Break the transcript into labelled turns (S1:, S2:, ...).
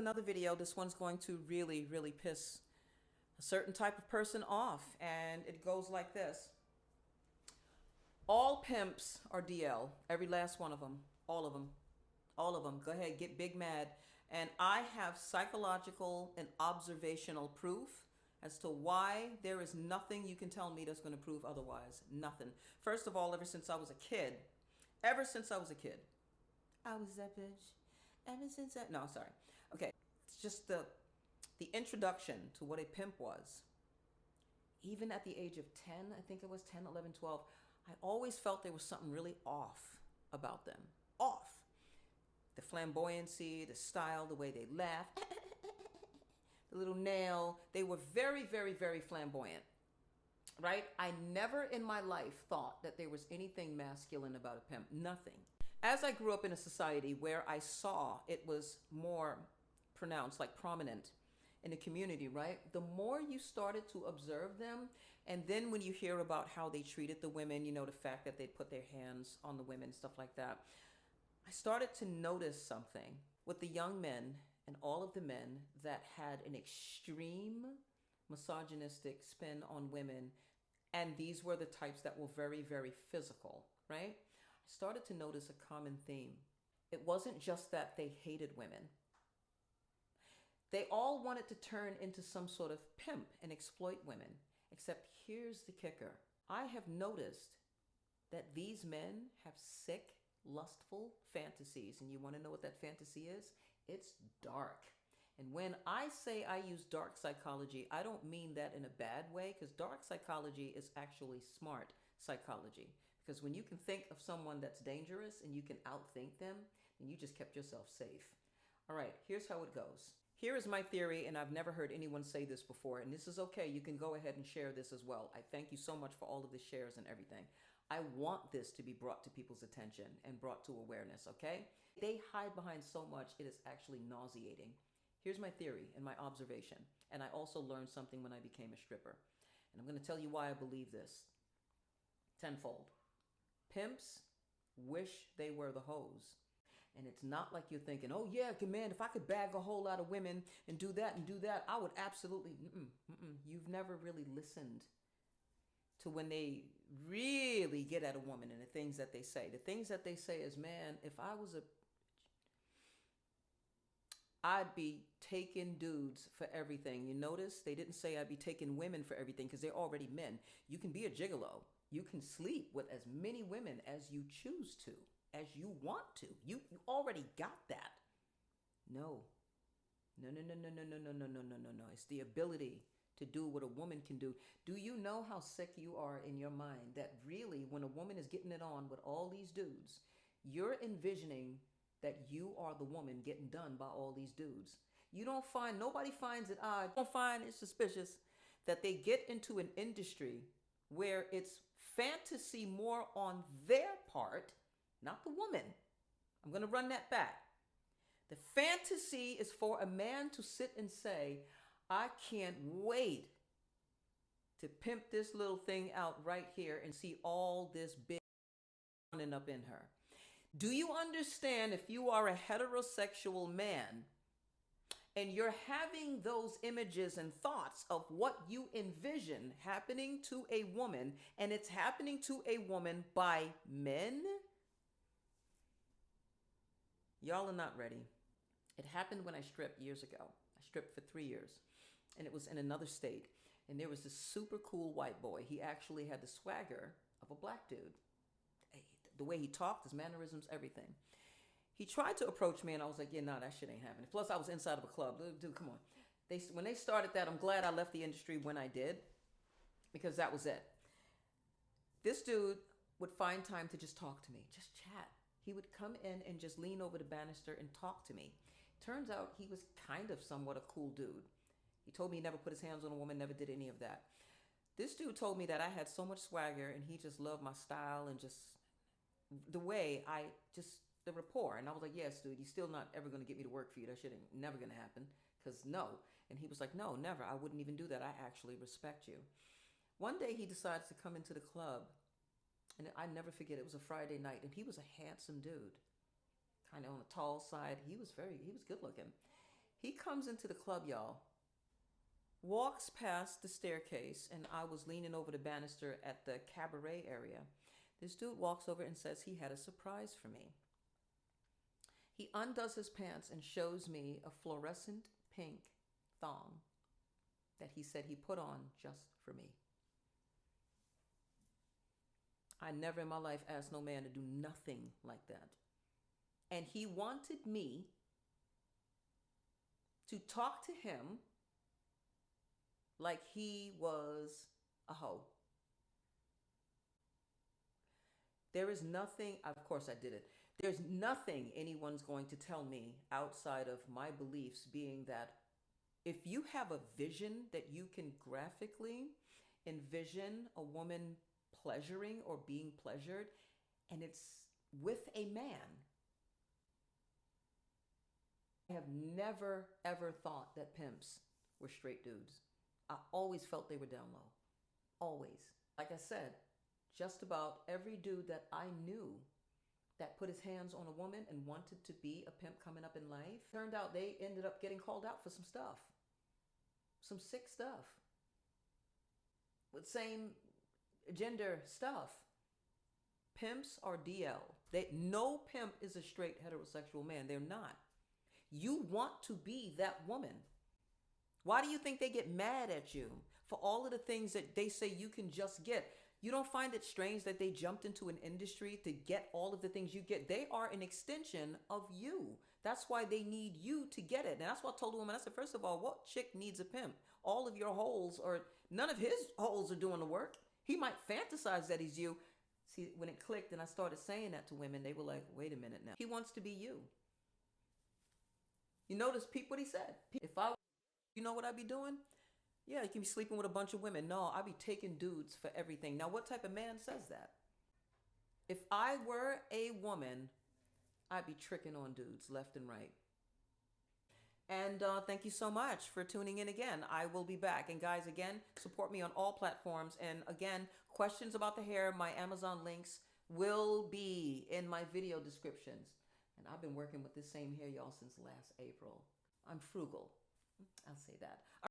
S1: Another video. This one's going to really piss a certain type of person off, and it goes like this. All pimps are DL, every last one of them, all of them, all of them. Go ahead, get big mad. And I have psychological and observational proof as to why there is nothing you can tell me that's going to prove otherwise. Nothing. First of all, ever since I was a kid, I was that bitch. Ever since I, no, sorry. Okay, it's just the introduction to what a pimp was. Even at the age of 10, I think it was 10, 11, 12, I always felt there was something really off about them. Off. The flamboyancy, the style, the way they laughed, the little nail. They were very flamboyant, right? I never in my life thought that there was anything masculine about a pimp. Nothing. As I grew up in a society where I saw it was more pronounced, like prominent in the community, right? The more you started to observe them, and then when you hear about how they treated the women, you know, the fact that they'd put their hands on the women, stuff like that, I started to notice something with the young men and all of the men that had an extreme misogynistic spin on women, and these were the types that were very physical, right? I started to notice a common theme. It wasn't just that they hated women. They all wanted to turn into some sort of pimp and exploit women. Except here's the kicker. I have noticed that these men have sick, lustful fantasies. And you want to know what that fantasy is? It's dark. And when I say I use dark psychology, I don't mean that in a bad way, because dark psychology is actually smart psychology. Because when you can think of someone that's dangerous and you can outthink them, then you just kept yourself safe. All right, here's how it goes. Here is my theory, and I've never heard anyone say this before, and this is okay. You can go ahead and share this as well. I thank you so much for all of the shares and everything. I want this to be brought to people's attention and brought to awareness, okay? They hide behind so much, it is actually nauseating. Here's my theory and my observation, and I also learned something when I became a stripper. And I'm going to tell you why I believe this. Tenfold. Pimps wish they were the hoes. And it's not like you're thinking, oh yeah, man, if I could bag a whole lot of women and do that, I would absolutely, You've never really listened to when they really get at a woman and the things that they say. The things that they say is, man, if I was I'd be taking dudes for everything. You notice they didn't say I'd be taking women for everything, because they're already men. You can be a gigolo. You can sleep with as many women as you choose to, as you want to. You already got that. No. No. It's the ability to do what a woman can do. Do you know how sick you are in your mind that really when a woman is getting it on with all these dudes, you're envisioning that you are the woman getting done by all these dudes? You don't find, nobody finds it odd, don't find it suspicious that they get into an industry where it's fantasy more on their part, not the woman. I'm going to run that back. The fantasy is for a man to sit and say, I can't wait to pimp this little thing out right here and see all this big running up in her. Do you understand, if you are a heterosexual man and you're having those images and thoughts of what you envision happening to a woman, and it's happening to a woman by men? Y'all are not ready. It happened when I stripped years ago. I stripped for 3 years, and it was in another state. And there was this super cool white boy. He actually had the swagger of a black dude. The way he talked, his mannerisms, everything. He tried to approach me, and I was like, yeah, nah, that shit ain't happening. Plus, I was inside of a club. Dude, come on. When they started that, I'm glad I left the industry when I did, because that was it. This dude would find time to just talk to me, just chat. He would come in and just lean over the banister and talk to me. Turns out he was kind of somewhat a cool dude. He told me he never put his hands on a woman, never did any of that. This dude told me that I had so much swagger, and he just loved my style and just the way the rapport. And I was like, yes, dude, you're still not ever going to get me to work for you. That shit ain't never going to happen, because no. And he was like, no, never. I wouldn't even do that. I actually respect you. One day he decides to come into the club, and I never forget, it was a Friday night, and he was a handsome dude, kind of on the tall side. He was good looking. He comes into the club, y'all, walks past the staircase, and I was leaning over the banister at the cabaret area. This dude walks over and says he had a surprise for me. He undoes his pants and shows me a fluorescent pink thong that he said he put on just for me. I never in my life asked no man to do nothing like that. And he wanted me to talk to him like he was a hoe. There is nothing, of course I did it. There's nothing anyone's going to tell me outside of my beliefs being that if you have a vision that you can graphically envision a woman pleasuring or being pleasured, and it's with a man, I have never ever thought that pimps were straight dudes. I always felt they were down low. Always. Like I said, just about every dude that I knew that put his hands on a woman and wanted to be a pimp coming up in life, turned out they ended up getting called out for some stuff. Some sick stuff. With same gender stuff. Pimps are DL. No pimp is a straight heterosexual man. They're not. You want to be that woman. Why do you think they get mad at you for all of the things that they say you can just get? You don't find it strange that they jumped into an industry to get all of the things you get? They are an extension of you. That's why they need you to get it. And that's what I told the woman. I said, first of all, what chick needs a pimp? All of your holes, or none of his holes are doing the work. He might fantasize that he's you. See, when it clicked and I started saying that to women, they were like, wait a minute now. He wants to be you. You notice, peep what he said. You know what I'd be doing? Yeah, you can be sleeping with a bunch of women. No, I'd be taking dudes for everything. Now, what type of man says that? If I were a woman, I'd be tricking on dudes left and right. And thank you so much for tuning in again. I will be back. And guys, again, support me on all platforms. And again, questions about the hair, my Amazon links will be in my video descriptions. And I've been working with this same hair, y'all, since last April. I'm frugal. I'll say that.